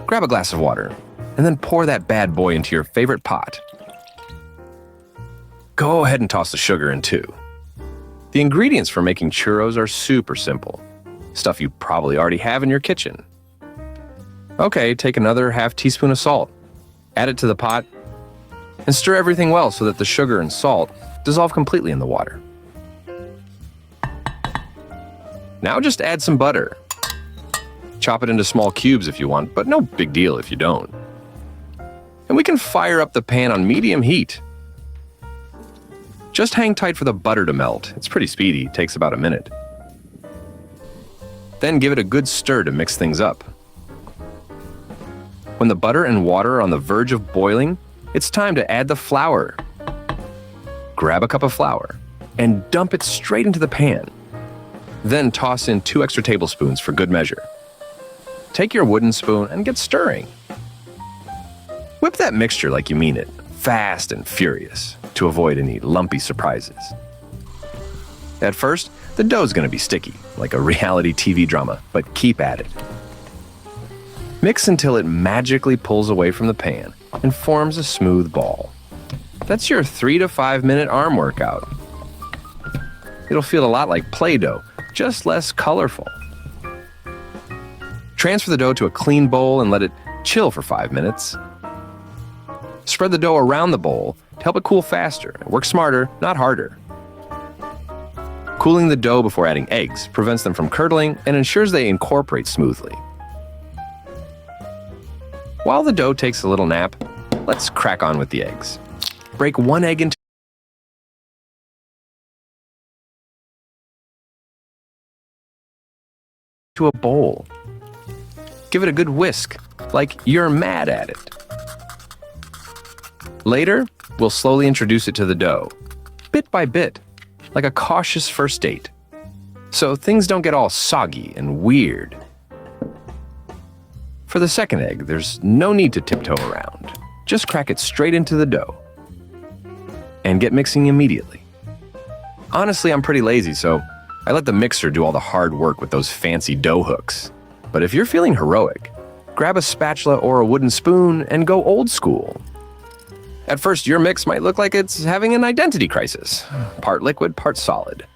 Grab a glass of water, and then pour that bad boy into your favorite pot. Go ahead and toss the sugar in too. The ingredients for making churros are super simple. Stuff you probably already have in your kitchen. Okay, take another half teaspoon of salt, add it to the pot, and stir everything well so that the sugar and salt dissolve completely in the water. Now just add some butter. Chop it into small cubes if you want, but no big deal if you don't. And we can fire up the pan on medium heat. Just hang tight for the butter to melt. It's pretty speedy, takes about a minute. Then give it a good stir to mix things up. When the butter and water are on the verge of boiling, it's time to add the flour. Grab a cup of flour and dump it straight into the pan. Then toss in 2 extra tablespoons for good measure. Take your wooden spoon and get stirring. Whip that mixture like you mean it, fast and furious, to avoid any lumpy surprises. At first, the dough's gonna be sticky, like a reality TV drama, but keep at it. Mix until it magically pulls away from the pan and forms a smooth ball. That's your 3 to 5 minute arm workout. It'll feel a lot like Play-Doh, just less colorful. Transfer the dough to a clean bowl and let it chill for 5 minutes. Spread the dough around the bowl to help it cool faster. Work smarter, not harder. Cooling the dough before adding eggs prevents them from curdling and ensures they incorporate smoothly. While the dough takes a little nap, let's crack on with the eggs. Break 1 egg into a bowl. Give it a good whisk, like you're mad at it. Later, we'll slowly introduce it to the dough, bit by bit, like a cautious first date, so things don't get all soggy and weird. For the second egg, there's no need to tiptoe around. Just crack it straight into the dough and get mixing immediately. Honestly, I'm pretty lazy, so I let the mixer do all the hard work with those fancy dough hooks. But if you're feeling heroic, grab a spatula or a wooden spoon and go old school. At first, your mix might look like it's having an identity crisis. Part liquid, part solid.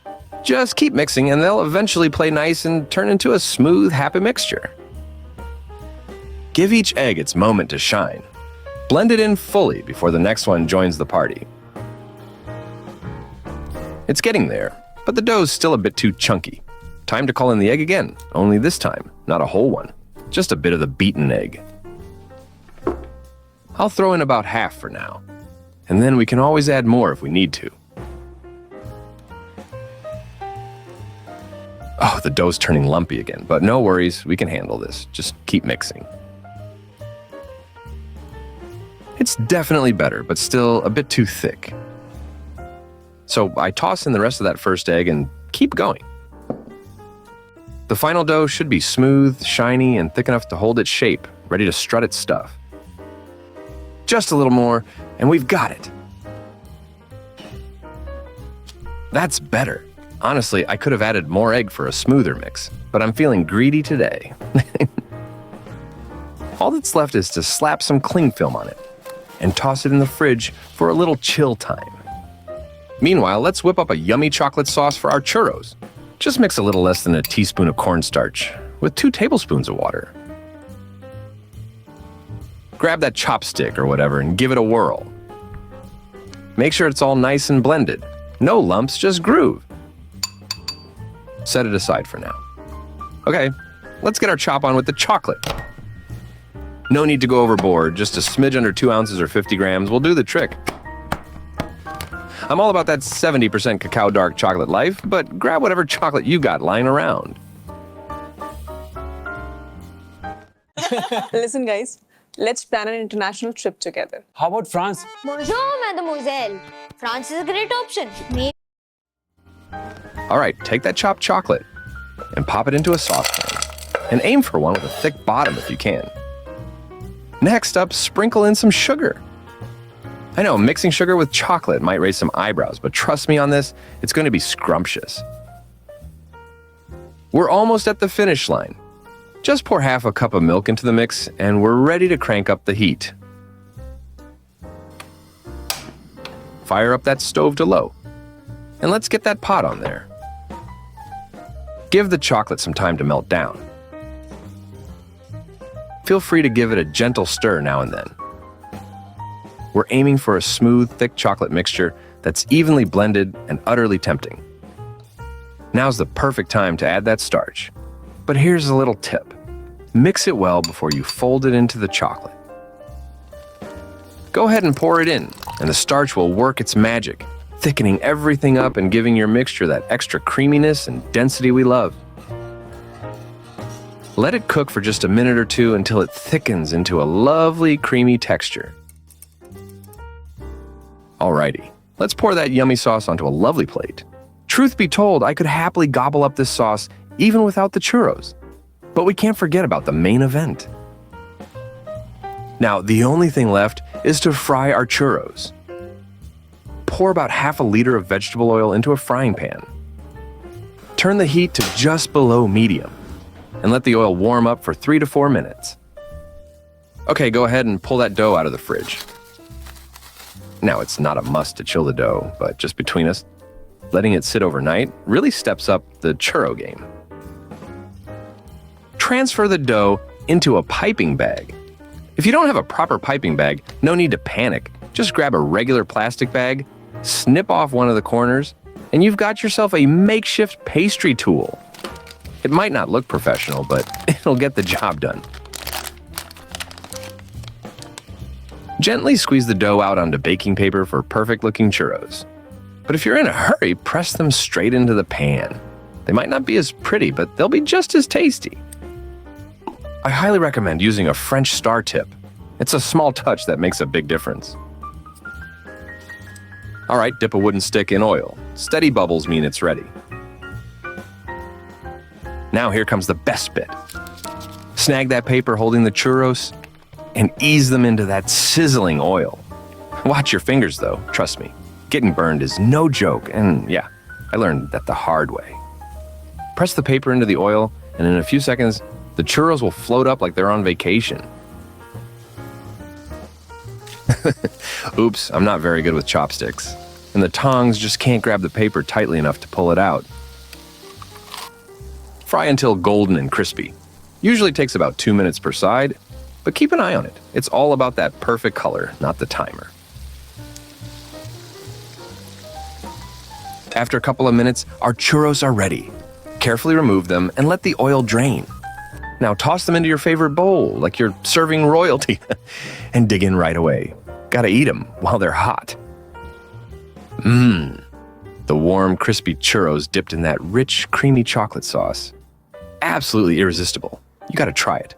Just keep mixing and they'll eventually play nice and turn into a smooth, happy mixture. Give each egg its moment to shine. Blend it in fully before the next one joins the party. It's getting there, but the dough's still a bit too chunky. Time to call in the egg again, only this time, not a whole one. Just a bit of the beaten egg. I'll throw in about half for now, and then we can always add more if we need to. Oh, the dough's turning lumpy again, but no worries, we can handle this. Just keep mixing. It's definitely better, but still a bit too thick. So I toss in the rest of that first egg and keep going. The final dough should be smooth, shiny, and thick enough to hold its shape, ready to strut its stuff. Just a little more, and we've got it. That's better. Honestly, I could have added more egg for a smoother mix, but I'm feeling greedy today. All that's left is to slap some cling film on it and toss it in the fridge for a little chill time. Meanwhile, let's whip up a yummy chocolate sauce for our churros. Just mix a little less than a teaspoon of cornstarch with 2 tablespoons of water. Grab that chopstick or whatever and give it a whirl. Make sure it's all nice and blended. No lumps, just groove. Set it aside for now. Okay, let's get our chop on with the chocolate. No need to go overboard, just a smidge under 2 ounces or 50 grams will do the trick. I'm all about that 70% cacao dark chocolate life, but grab whatever chocolate you got lying around. Listen, guys, let's plan an international trip together. How about France? Bonjour, mademoiselle. France is a great option. All right, take that chopped chocolate and pop it into a saucepan. And aim for one with a thick bottom if you can. Next up, sprinkle in some sugar. I know, mixing sugar with chocolate might raise some eyebrows, but trust me on this, it's going to be scrumptious. We're almost at the finish line. Just pour half a cup of milk into the mix and we're ready to crank up the heat. Fire up that stove to low. And let's get that pot on there. Give the chocolate some time to melt down. Feel free to give it a gentle stir now and then. We're aiming for a smooth, thick chocolate mixture that's evenly blended and utterly tempting. Now's the perfect time to add that starch. But here's a little tip. Mix it well before you fold it into the chocolate. Go ahead and pour it in, and the starch will work its magic, thickening everything up and giving your mixture that extra creaminess and density we love. Let it cook for just a minute or two until it thickens into a lovely creamy texture. Alrighty, let's pour that yummy sauce onto a lovely plate. Truth be told, I could happily gobble up this sauce even without the churros. But we can't forget about the main event. Now, the only thing left is to fry our churros. Pour about half a liter of vegetable oil into a frying pan. Turn the heat to just below medium and let the oil warm up for 3 to 4 minutes. Okay, go ahead and pull that dough out of the fridge. Now, it's not a must to chill the dough, but just between us, letting it sit overnight really steps up the churro game. Transfer the dough into a piping bag. If you don't have a proper piping bag, no need to panic. Just grab a regular plastic bag, snip off one of the corners, and you've got yourself a makeshift pastry tool. It might not look professional, but it'll get the job done. Gently squeeze the dough out onto baking paper for perfect-looking churros. But if you're in a hurry, press them straight into the pan. They might not be as pretty, but they'll be just as tasty. I highly recommend using a French star tip. It's a small touch that makes a big difference. All right, dip a wooden stick in oil. Steady bubbles mean it's ready. Now here comes the best bit. Snag that paper holding the churros and ease them into that sizzling oil. Watch your fingers though, trust me. Getting burned is no joke, and yeah, I learned that the hard way. Press the paper into the oil, and in a few seconds, the churros will float up like they're on vacation. Oops, I'm not very good with chopsticks, and the tongs just can't grab the paper tightly enough to pull it out. Fry until golden and crispy. Usually takes about 2 minutes per side, but keep an eye on it. It's all about that perfect color, not the timer. After a couple of minutes, our churros are ready. Carefully remove them and let the oil drain. Now toss them into your favorite bowl, like you're serving royalty, and dig in right away. Gotta eat them while they're hot. The warm, crispy churros dipped in that rich, creamy chocolate sauce. Absolutely irresistible. You gotta try it.